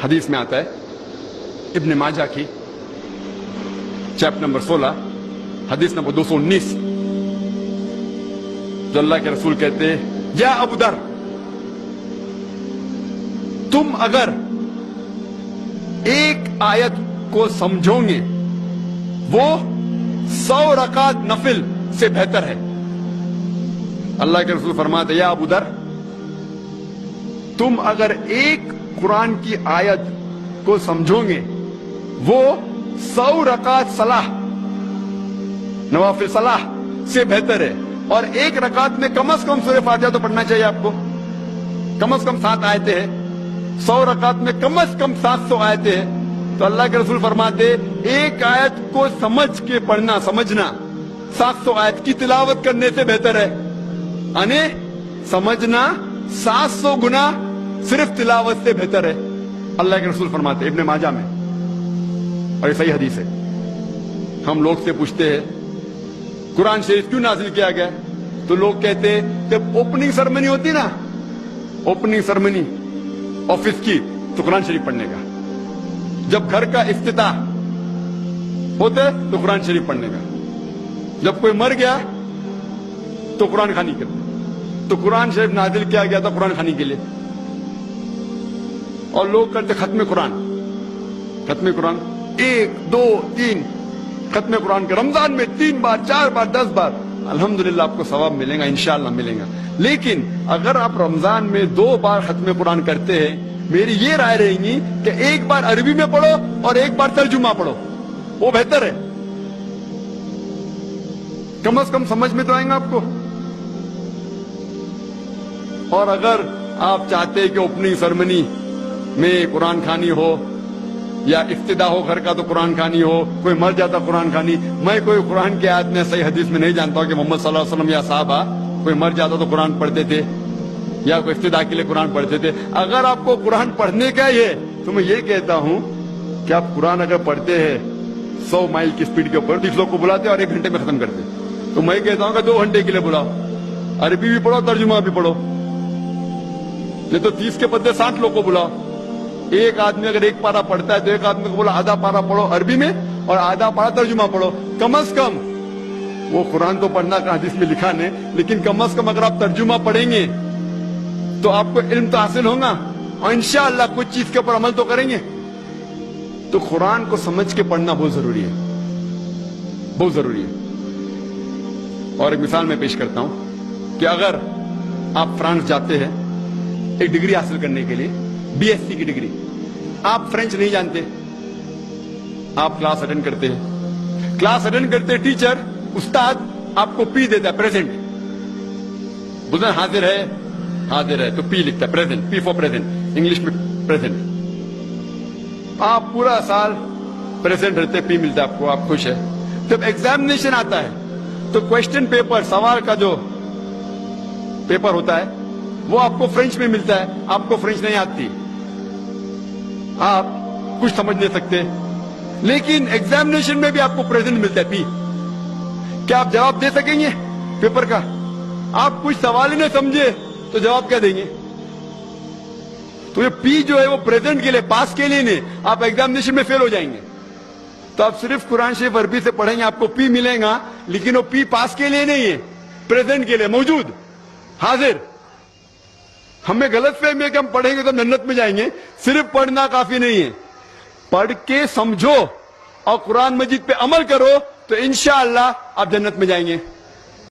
حدیث میں آتا ہے ابن ماجہ کی چیپٹر نمبر 16 حدیث نمبر 219 جو اللہ کے رسول کہتے ہیں یا ابو در تم اگر ایک آیت کو سمجھو گے وہ 100 رکعت نفل سے بہتر ہے. اللہ کے رسول فرماتے یا ابو در تم اگر ایک قرآن کی آیت کو سمجھو گے وہ 100 رکعت صلاح نوافل صلاح سے بہتر ہے. اور ایک رکعت میں کم از کم سورہ فاتحہ تو پڑھنا چاہیے آپ کو. کم از کم 7 آیتیں ہیں. 100 رکعت میں کم از کم 700 آیتیں ہیں. تو اللہ کے رسول فرماتے ایک آیت کو سمجھ کے پڑھنا سمجھنا 700 آیت کی تلاوت کرنے سے بہتر ہے. یعنی سمجھنا 700 گنا صرف تلاوت سے بہتر ہے. اللہ کے رسول فرماتے ابن ماجہ میں اور یہ صحیح حدیث ہے. ہم لوگ سے پوچھتے ہیں قرآن شریف کیوں نازل کیا گیا تو لوگ کہتے ہیں جب اوپننگ سرمنی ہوتی نا اوپننگ سرمنی آفس کی تو قرآن شریف پڑھنے کا. جب گھر کا افتتاح ہوتے تو قرآن شریف پڑھنے کا. جب کوئی مر گیا تو قرآن خوانی کرتے. تو قرآن شریف نازل کیا گیا تھا قرآن خوانی کے لیے. اور لوگ کرتے ختم قرآن 1 2 3 ختم قرآن کے رمضان میں 3 بار 4 بار 10 بار. الحمدللہ آپ کو ثواب ملے گا انشاءاللہ ملے گا. لیکن اگر آپ رمضان میں 2 بار ختم قرآن کرتے ہیں میری یہ رائے رہے گی کہ ایک بار عربی میں پڑھو اور ایک بار ترجمہ پڑھو وہ بہتر ہے. کم از کم سمجھ میں تو آئیں گا آپ کو. اور اگر آپ چاہتے ہیں کہ اوپننگ سرمنی میں قرآن خوانی ہو یا افتتاح ہو گھر کا تو قرآن خوانی ہو. کوئی مر جاتا قرآن خوانی. میں کوئی قرآن کی آیت میں صحیح حدیث میں نہیں جانتا ہوں کہ محمد صلی اللہ علیہ وسلم یا صحابہ کوئی مر جاتا تو قرآن پڑھتے تھے یا کوئی افتتاح کے لیے قرآن پڑھتے تھے. اگر آپ کو قرآن پڑھنے کا ہی ہے تو میں یہ کہتا ہوں کہ آپ قرآن اگر پڑھتے ہیں 100 مائل کی سپیڈ کے اوپر 30 لوگ کو بلاتے اور 1 گھنٹے میں ختم کرتے تو میں کہتا ہوں کہ 2 گھنٹے کے لیے بلاؤ. عربی بھی پڑھو ترجمہ بھی پڑھو. نہیں تو 30 کے بدلے 60 لوگ کو بلاؤ. ایک آدمی اگر 1 پارا پڑھتا ہے تو ایک آدمی کو بولا آدھا پارا پڑھو عربی میں اور آدھا پارا ترجمہ پڑھو. کم از کم وہ قرآن تو پڑھنا کا حدیث میں لکھا نہیں لیکن کم از کم اگر آپ ترجمہ پڑھیں گے تو آپ کو علم تو حاصل ہوگا اور انشاءاللہ کچھ چیز کے اوپر عمل تو کریں گے. تو قرآن کو سمجھ کے پڑھنا بہت ضروری ہے بہت ضروری ہے. اور ایک مثال میں پیش کرتا ہوں کہ اگر آپ فرانس جاتے ہیں ایک ڈگری حاصل کرنے کے لیے BSc کی ڈگری. آپ فرینچ نہیں جانتے. آپ کلاس اٹینڈ کرتے ہیں. کلاس اٹینڈ کرتے ٹیچر استاد آپ کو پی دیتا ہے پریزنٹ. بولتا حاضر ہے تو پی لکھتا ہے present. P four present English میں پریزنٹ. آپ پورا سال پریزنٹ رہتے پی ملتا ہے آپ کو. آپ خوش ہے. جب ایگزامینیشن آتا ہے تو کوشچن پیپر سوال کا جو پیپر ہوتا ہے وہ آپ کو فرینچ میں ملتا ہے. آپ کو فرینچ نہیں آتی آپ کچھ سمجھ نہیں سکتے لیکن ایگزامینیشن میں بھی آپ کو پریزنٹ ملتا ہے پی. کیا آپ جواب دے سکیں گے پیپر کا؟ آپ کچھ سوال ہی نہیں سمجھے تو جواب کیا دیں گے؟ تو یہ پی جو ہے وہ پریزنٹ کے لیے پاس کے لیے نہیں. آپ ایگزامینیشن میں فیل ہو جائیں گے. تو آپ صرف قرآن شریف عربی سے پڑھیں گے آپ کو پی ملے گا لیکن وہ پی پاس کے لیے نہیں ہے پریزنٹ کے لیے موجود حاضر. ہمیں غلط فہمی ہے کہ ہم پڑھیں گے تو جنت میں جائیں گے. صرف پڑھنا کافی نہیں ہے. پڑھ کے سمجھو اور قرآن مجید پہ عمل کرو تو انشاءاللہ آپ جنت میں جائیں گے.